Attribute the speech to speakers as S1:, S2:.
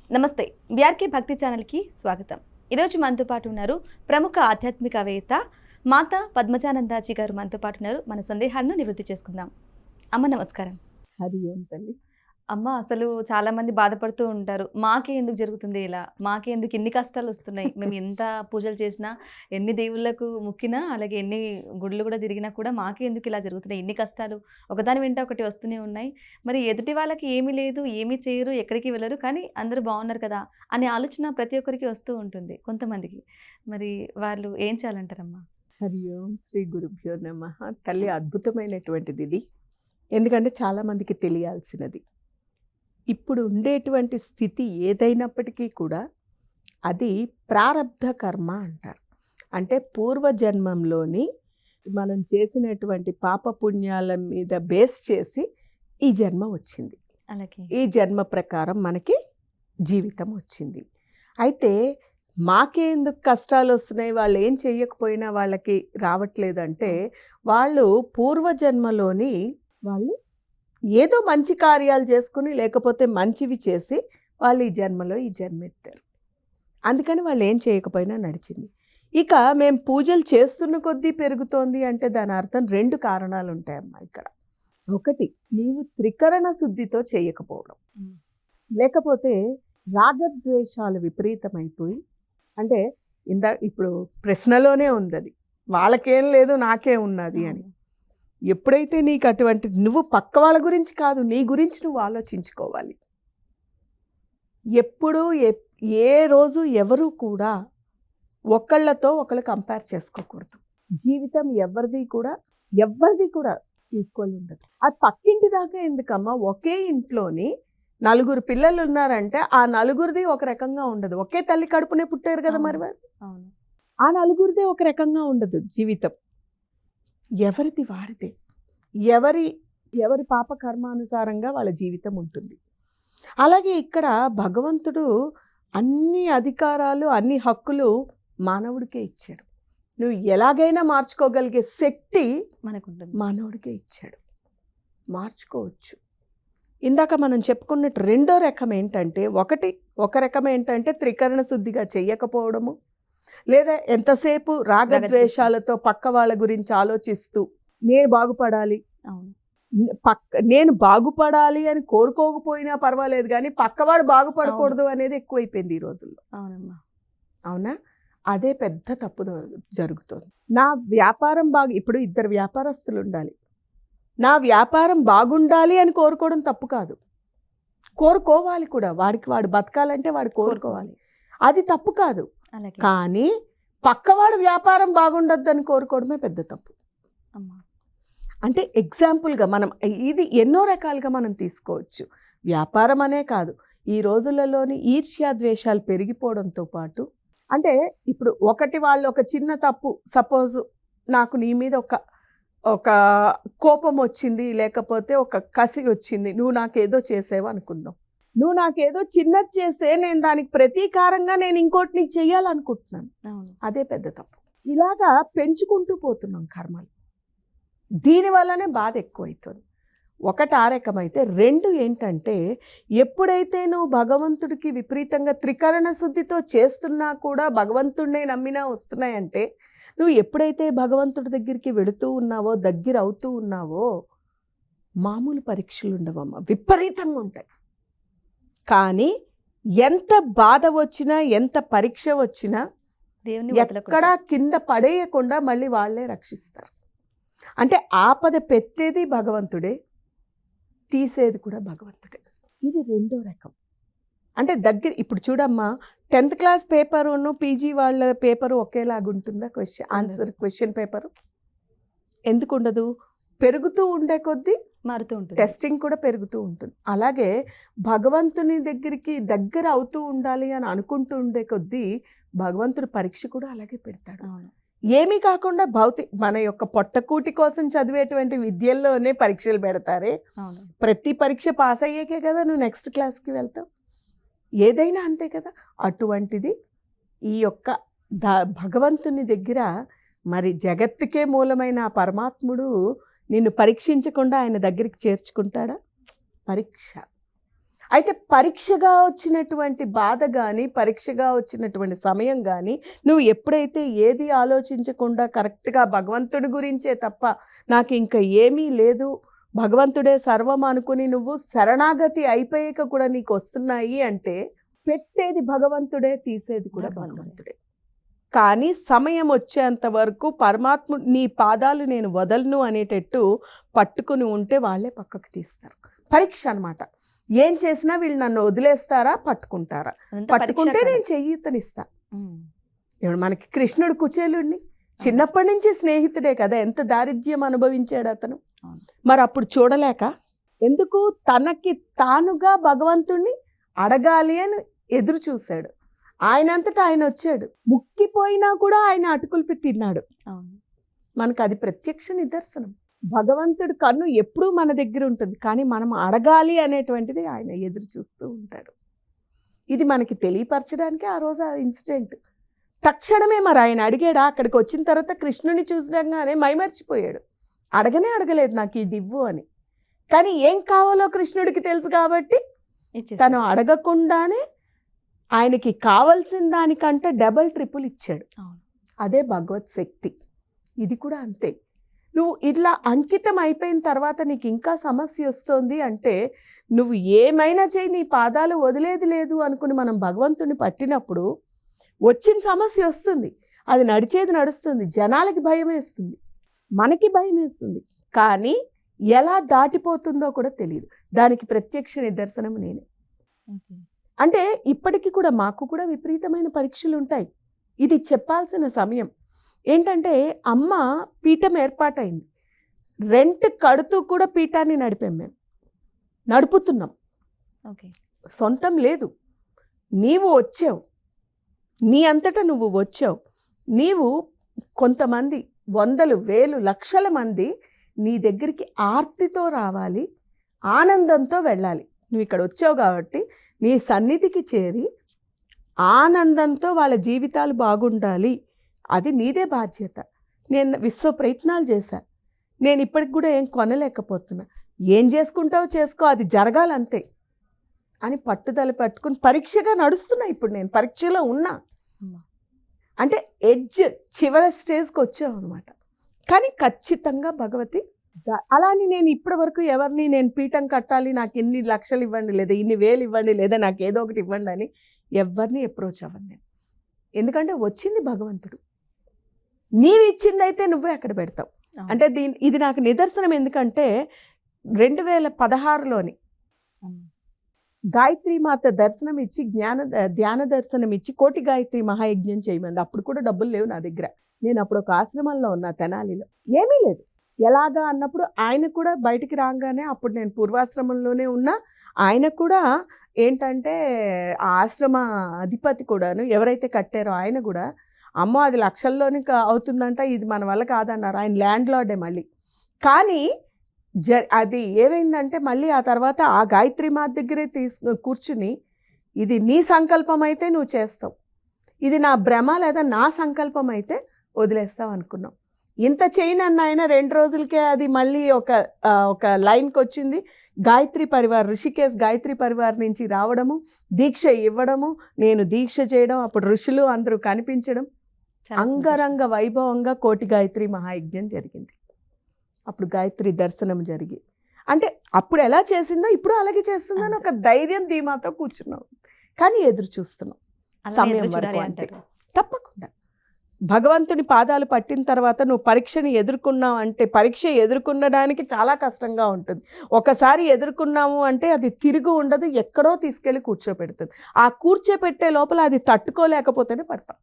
S1: నమస్తే. బీఆర్కే భక్తి ఛానల్కి స్వాగతం. ఈరోజు మనతో పాటు ఉన్నారు ప్రముఖ ఆధ్యాత్మికవేత్త మాతా పద్మజానందాజీ గారు మనతో పాటు ఉన్నారు. మన సందేహాలను నివృత్తి చేసుకుందాం. అమ్మ నమస్కారం.
S2: హరి ఓం తల్లి.
S1: అమ్మ, అసలు చాలా మంది బాధపడుతూ ఉంటారు. మాకే ఎందుకు జరుగుతుంది ఇలా, మాకే ఎందుకు ఇన్ని కష్టాలు వస్తున్నాయి, మేము ఎంత పూజలు చేసినా, ఎన్ని దేవుళ్ళకు మొక్కినా, అలాగే ఎన్ని గుళ్ళు కూడా తిరిగినా కూడా మాకే ఎందుకు ఇలా జరుగుతున్నాయి, ఇన్ని కష్టాలు ఒకదాని వెంట ఒకటి వస్తూనే ఉన్నాయి. మరి ఎదుటి వాళ్ళకి ఏమీ లేదు, ఏమీ చేయరు, ఎక్కడికి వెళ్ళరు, కానీ అందరూ బాగున్నారు కదా అనే ఆలోచన ప్రతి ఒక్కరికి వస్తూ ఉంటుంది కొంతమందికి. మరి వాళ్ళు ఏం చేయాలంటారమ్మా?
S2: హరి ఓం శ్రీ గురుభ్యో నమః. తల్లి, అద్భుతమైనటువంటిది ఇది. ఎందుకంటే చాలామందికి తెలియాల్సినది. ఇప్పుడు ఉండేటువంటి స్థితి ఏదైనప్పటికీ కూడా అది ప్రారబ్ధ కర్మ అంటారు. అంటే పూర్వజన్మంలోని మనం చేసినటువంటి పాపపుణ్యాల మీద బేస్ చేసి ఈ జన్మ వచ్చింది.
S1: అలాగే
S2: ఈ జన్మ ప్రకారం మనకి జీవితం వచ్చింది. అయితే మాకే ఎందుకు కష్టాలు వస్తున్నాయి, వాళ్ళు ఏం చెయ్యకపోయినా వాళ్ళకి రావట్లేదంటే వాళ్ళు పూర్వజన్మలోని వాళ్ళు ఏదో మంచి కార్యాలు చేసుకుని లేకపోతే మంచివి చేసి వాళ్ళు ఈ జన్మలో ఈ జన్మ ఎత్తారు. అందుకని వాళ్ళు ఏం చేయకపోయినా నడిచింది. ఇక మేము పూజలు చేస్తున్న కొద్దీ పెరుగుతోంది అంటే దాని అర్థం రెండు కారణాలు ఉంటాయమ్మా ఇక్కడ. ఒకటి, నీవు త్రికరణ శుద్ధితో చేయకపోవడం, లేకపోతే రాగద్వేషాలు విపరీతమైపోయి, అంటే ఇప్పుడు ప్రశ్నలోనే ఉంది అది, వాళ్ళకేం లేదు నాకే ఉన్నది అని. ఎప్పుడైతే నీకు అటువంటి, నువ్వు పక్క వాళ్ళ గురించి కాదు, నీ గురించి నువ్వు ఆలోచించుకోవాలి. ఎప్పుడూ ఏ రోజు ఎవరు కూడా ఒకళ్ళతో ఒకళ్ళు కంపేర్ చేసుకోకూడదు. జీవితం ఎవరిది కూడా ఈక్వల్ ఉండదు. అది పక్కింటి దాకా ఎందుకమ్మా? ఒకే ఇంట్లోని నలుగురు పిల్లలు ఉన్నారంటే ఆ నలుగురిది ఒక రకంగా ఉండదు. ఒకే తల్లి కడుపునే పుట్టారు కదా మరి వారు. ఆ నలుగురిదే ఒక రకంగా ఉండదు జీవితం. ఎవరిది వారిదే, ఎవరి పాప కర్మానుసారంగా వాళ్ళ జీవితం ఉంటుంది. అలాగే ఇక్కడ భగవంతుడు అన్ని అధికారాలు, అన్ని హక్కులు మానవుడికే ఇచ్చాడు. నువ్వు ఎలాగైనా మార్చుకోగలిగే శక్తి మానవుడికే ఇచ్చాడు. మార్చుకోవచ్చు. ఇందాక మనం చెప్పుకున్నట్టు రెండో రకం ఏంటంటే, ఒక రకం ఏంటంటే త్రికరణ శుద్ధిగా చెయ్యకపోవడము, లేదా ఎంతసేపు రాగద్వేషాలతో పక్క వాళ్ళ గురించి ఆలోచిస్తూ నేను బాగుపడాలి అని కోరుకోకపోయినా పర్వాలేదు, కానీ పక్కవాడు బాగుపడకూడదు అనేది ఎక్కువైపోయింది ఈ రోజుల్లో. అవునా? అదే పెద్ద తప్పు జరుగుతుంది. నా వ్యాపారం ఇప్పుడు ఇద్దరు వ్యాపారస్తులు ఉండాలి, నా వ్యాపారం బాగుండాలి అని కోరుకోవడం తప్పు కాదు. కోరుకోవాలి కూడా, వాడు బతకాలంటే వాడు కోరుకోవాలి, అది తప్పు కాదు. కానీ పక్కవాడు వ్యాపారం బాగుండొద్దని కోరుకోవడమే పెద్ద తప్పు. అంటే ఎగ్జాంపుల్గా మనం ఇది ఎన్నో రకాలుగా మనం తీసుకోవచ్చు. వ్యాపారం అనే కాదు, ఈ రోజులలోని ఈర్ష్యాద్వేషాలు పెరిగిపోవడంతో పాటు, అంటే ఇప్పుడు వాళ్ళు ఒక చిన్న తప్పు, సపోజ్ నాకు నీ మీద ఒక కోపం వచ్చింది, లేకపోతే ఒక కసి వచ్చింది, నువ్వు నాకేదో చేసేవో అనుకుందాం. నువ్వు నాకేదో చిన్నది చేస్తే నేను దానికి ప్రతీకారంగా నేను ఇంకోటి నీకు చెయ్యాలనుకుంటున్నాను. అదే పెద్ద తప్పు. ఇలాగా పెంచుకుంటూ పోతున్నాం కర్మలు. దీనివల్లనే బాధ ఎక్కువైతుంది. ఒకటి ఆ రకమైతే, రెండు ఏంటంటే, ఎప్పుడైతే నువ్వు భగవంతుడికి విపరీతంగా త్రికరణ శుద్ధితో చేస్తున్నా కూడా భగవంతుడినే నమ్మినా వస్తున్నాయంటే, నువ్వు ఎప్పుడైతే భగవంతుడి దగ్గరికి వెళుతూ ఉన్నావో, దగ్గర అవుతూ ఉన్నావో, మామూలు పరీక్షలు ఉండవమ్మా, విపరీతంగా ఉంటాయి. కానీ ఎంత బాధ వచ్చినా, ఎంత పరీక్ష వచ్చినా ఎక్కడా కింద పడేయకుండా మళ్ళీ వాళ్ళే రక్షిస్తారు. అంటే ఆపద పెట్టేది భగవంతుడే, తీసేది కూడా భగవంతుడే. ఇది రెండో రకం. అంటే ఇప్పుడు చూడమ్మా, 10th క్లాస్ పేపరును పీజీ వాళ్ళ పేపరు ఒకేలాగుంటుందా? క్వశ్చన్ పేపరు ఎందుకు ఉండదు? పెరుగుతూ ఉండే కొద్దీ
S1: మారుతూ ఉంటుంది,
S2: టెస్టింగ్ కూడా పెరుగుతూ ఉంటుంది. అలాగే భగవంతుని దగ్గర అవుతూ ఉండాలి అని అనుకుంటూ ఉండే కొద్దీ భగవంతుడు పరీక్ష కూడా అలాగే పెడతాడు. ఏమీ కాకుండా మన యొక్క పొట్టకూటి కోసం చదివేటువంటి విద్యల్లోనే పరీక్షలు పెడతారే. ప్రతి పరీక్ష పాస్ అయ్యాకే కదా నువ్వు నెక్స్ట్ క్లాస్కి వెళ్తావు. ఏదైనా అంతే కదా. అటువంటిది ఈ యొక్క భగవంతుని దగ్గర మరి జగత్తుకే మూలమైన ఆ పరమాత్ముడు నిన్ను పరీక్షించకుండా ఆయన దగ్గరికి చేర్చుకుంటాడా? పరీక్ష. అయితే పరీక్షగా వచ్చినటువంటి బాధ కానీ, పరీక్షగా వచ్చినటువంటి సమయం కానీ, నువ్వు ఎప్పుడైతే ఏది ఆలోచించకుండా కరెక్ట్గా భగవంతుడి గురించే తప్ప నాకు ఇంకా ఏమీ లేదు, భగవంతుడే సర్వం అనుకుని నువ్వు శరణాగతి అయిపోయాక కూడా నీకు వస్తున్నాయి అంటే, పెట్టేది భగవంతుడే, తీసేది కూడా భగవంతుడే. కానీ సమయం వచ్చేంత వరకు పరమాత్మ నీ పాదాలు నేను వదలను అనేటట్టు పట్టుకుని ఉంటే వాళ్ళే పక్కకు తీస్తారు. పరీక్ష అన్నమాట. ఏం చేసినా వీళ్ళు నన్ను వదిలేస్తారా, పట్టుకుంటారా? పట్టుకుంటే నేను చెయ్యితనిస్తా. ఇప్పుడు మనకి కృష్ణుడు కుచేలుడిని చిన్నప్పటి నుంచి స్నేహితుడే కదా, ఎంత దారిద్ర్యం అనుభవించాడు అతను. మరి అప్పుడు చూడలేక ఎందుకు తనకి తానుగా భగవంతుణ్ణి అడగాలి అని ఎదురు చూశాడు. ఆయనంతటా ఆయన వచ్చాడు, ముక్కిపోయినా కూడా ఆయన అటుకులు తిన్నాడు. మనకు అది ప్రత్యక్ష నిదర్శనం. భగవంతుడి కన్ను ఎప్పుడూ మన దగ్గర ఉంటుంది, కానీ మనం అడగాలి అనేటువంటిది ఆయన ఎదురు చూస్తూ ఉంటాడు. ఇది మనకి తెలియపరచడానికి ఆ రోజు ఆ ఇన్సిడెంట్. తక్షణమే మరి ఆయన అడిగాడా? అక్కడికి వచ్చిన తర్వాత కృష్ణుని చూసినాగానే మైమర్చిపోయాడు. అడగలేదు నాకు ఇది ఇవ్వు అని. కానీ ఏం కావాలో కృష్ణుడికి తెలుసు కాబట్టి తను అడగకుండానే ఆయనకి కావాల్సిన దానికంటే డబల్ ట్రిపుల్ ఇచ్చాడు. అదే భగవత్ శక్తి. ఇది కూడా అంతే. నువ్వు ఇట్లా అంకితం అయిపోయిన తర్వాత నీకు ఇంకా సమస్య వస్తుంది అంటే, నువ్వు ఏమైనా చేయి నీ పాదాలు వదిలేది లేదు అనుకుని మనం భగవంతుని పట్టినప్పుడు వచ్చిన సమస్య వస్తుంది. అది నడిచేది నడుస్తుంది, జనాలకి భయం వేస్తుంది, మనకి భయం వేస్తుంది, కానీ ఎలా దాటిపోతుందో కూడా తెలియదు. దానికి ప్రత్యక్ష నిదర్శనం నేనే. అంటే ఇప్పటికీ కూడా మాకు కూడా విపరీతమైన పరీక్షలు ఉంటాయి. ఇది చెప్పాల్సిన సమయం. ఏంటంటే అమ్మ పీఠం ఏర్పాటైంది, రెంట్ కడుతూ కూడా పీఠాన్ని నడిపాం, మేము నడుపుతున్నాం. సొంతం లేదు. నీవు వచ్చావు, నీ అంతటా నువ్వు వచ్చావు. నీవు కొంతమంది వందలు వేలు లక్షల మంది నీ దగ్గరికి ఆర్తితో రావాలి, ఆనందంతో వెళ్ళాలి. నువ్వు ఇక్కడ వచ్చావు కాబట్టి నీ సన్నిధికి చేరి ఆనందంతో వాళ్ళ జీవితాలు బాగుండాలి. అది నీదే బాధ్యత. నేను విశ్వ ప్రయత్నాలు చేశా, నేను ఇప్పటికి కూడా ఏం కొనలేకపోతున్నా. ఏం చేసుకుంటావో చేసుకో, అది జరగాలంతే అని పట్టుదల పట్టుకుని పరీక్షగా నడుస్తున్నా. ఇప్పుడు నేను పరీక్షలో ఉన్నా అంటే ఎడ్జ్ చివరి స్టేజ్కి వచ్చావు అనమాట. కానీ ఖచ్చితంగా భగవతి అలాని నేను ఇప్పటి వరకు ఎవరిని నేను పీఠం కట్టాలి, నాకు ఇన్ని లక్షలు ఇవ్వండి, లేదా ఇన్ని వేలు ఇవ్వండి, లేదా నాకు ఏదో ఒకటి ఇవ్వండి అని ఎవరిని అప్రోచ్ అవ్వను నేను. ఎందుకంటే వచ్చింది భగవంతుడు. నీవు ఇచ్చిందైతే నువ్వే అక్కడ పెడతావు. అంటే ఇది నాకు నిదర్శనం. ఎందుకంటే 2016లోని గాయత్రి మాత దర్శనం ఇచ్చి ధ్యాన దర్శనం ఇచ్చి కోటి గాయత్రి మహాయజ్ఞం చేయమంది. అప్పుడు కూడా డబ్బులు లేవు నా దగ్గర. నేను అప్పుడు ఒక ఆశ్రమంలో ఉన్నా, తెనాలిలో, ఏమీ లేదు. ఎలాగా అన్నప్పుడు ఆయన కూడా బయటికి రాగానే, అప్పుడు నేను పూర్వాశ్రమంలోనే ఉన్నా, ఆయన కూడా ఏంటంటే ఆ ఆశ్రమ అధిపతి కూడాను ఎవరైతే కట్టారో ఆయన కూడా, అమ్మో అది లక్షల్లోనే అవుతుందంట, ఇది మన వల్ల కాదన్నారు. ఆయన ల్యాండ్ లార్డే మళ్ళీ. కానీ అది ఏమైందంటే మళ్ళీ ఆ తర్వాత ఆ గాయత్రి మాత దగ్గరే కూర్చుని, ఇది నీ సంకల్పం అయితే నువ్వు చేస్తావు, ఇది నా భ్రమ లేదా నా సంకల్పం అయితే వదిలేస్తావు అనుకున్నాం. ఇంత చేయను అన్న ఆయన 2 రోజులకే అది మళ్ళీ ఒక లైన్కి వచ్చింది. గాయత్రి పరివార్, ఋషికేశ్ గాయత్రి పరివార్ నుంచి రావడము, దీక్ష ఇవ్వడము, నేను దీక్ష చేయడం, అప్పుడు ఋషులు అందరూ కనిపించడం, అంగరంగ వైభవంగా కోటి గాయత్రి మహాయజ్ఞం జరిగింది. అప్పుడు గాయత్రి దర్శనం జరిగి, అంటే అప్పుడు ఎలా చేసిందో ఇప్పుడు అలాగే చేస్తుందని ఒక ధైర్యం ధీమాతో కూర్చున్నాం. కానీ ఎదురు చూస్తున్నాం సమయం వరకు. అంతే, తప్పకుండా భగవంతుని పాదాలు పట్టిన తర్వాత నువ్వు పరీక్షని ఎదుర్కొన్నావు అంటే, పరీక్ష ఎదుర్కొనడానికి చాలా కష్టంగా ఉంటుంది. ఒకసారి ఎదుర్కొన్నాము అంటే అది తిరిగి ఉండదు, ఎక్కడో తీసుకెళ్ళి కూర్చోపెడుతుంది. ఆ కూర్చోపెట్టే లోపల అది తట్టుకోలేకపోతేనే పడతాం.